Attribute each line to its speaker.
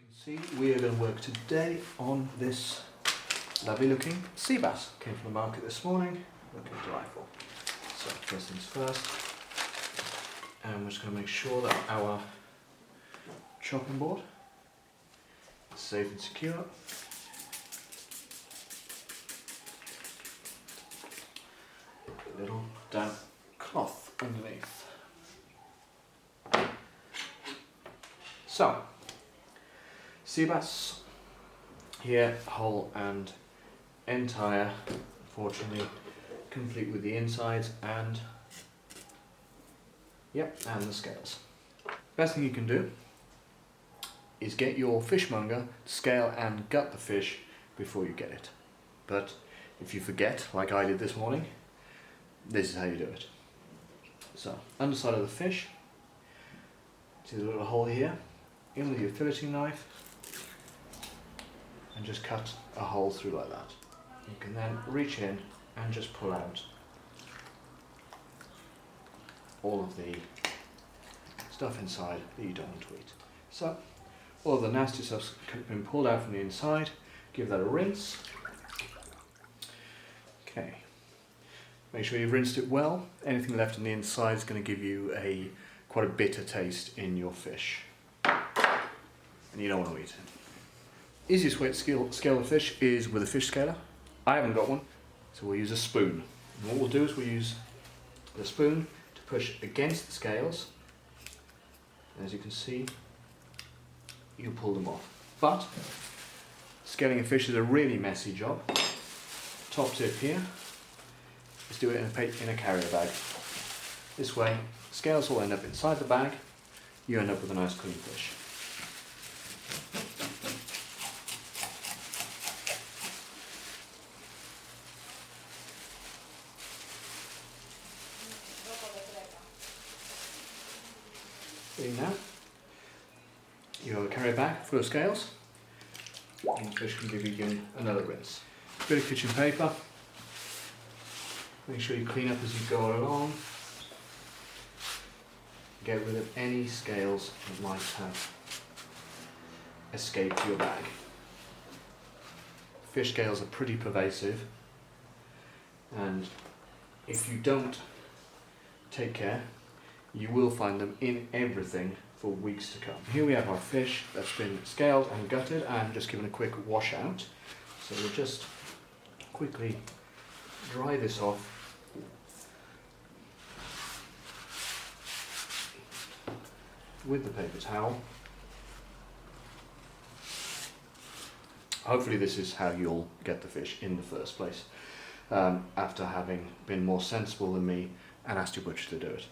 Speaker 1: can see, we are going to work today on this lovely looking sea bass. Came from the market this morning, looking delightful. So first things first, and we're just going to make sure that our chopping board is safe and secure. A little damp cloth underneath. So, sea bass here, whole and entire, unfortunately, complete with the insides and the scales. Best thing you can do is get your fishmonger to scale and gut the fish before you get it. But if you forget, like I did this morning, this is how you do it. So, underside of the fish, see the little hole here, in with your filleting knife, and just cut a hole through like that. You can then reach in and just pull out all of the stuff inside that you don't want to eat. So, all of the nasty stuff's been pulled out from the inside. Give that a rinse. Okay. Make sure you've rinsed it well. Anything left on the inside is going to give you quite a bitter taste in your fish, and you don't want to eat it. Easiest way to scale the fish is with a fish scaler. I haven't got one, so we'll use a spoon. And what we'll do is we'll use the spoon to push against the scales. And as you can see, you pull them off. But scaling a fish is a really messy job. Top tip here is do it in a carrier bag. This way, scales will end up inside the bag. You end up with a nice clean fish. Now, you have a carrier bag full of scales, and the fish can give you another rinse. Bit of kitchen paper. Make sure you clean up as you go along. Get rid of any scales that might have escaped your bag. Fish scales are pretty pervasive, and if you don't take care, you will find them in everything for weeks to come. Here we have our fish that's been scaled and gutted and just given a quick wash out. So we'll just quickly dry this off with the paper towel. Hopefully this is how you'll get the fish in the first place, after having been more sensible than me and asked your butcher to do it.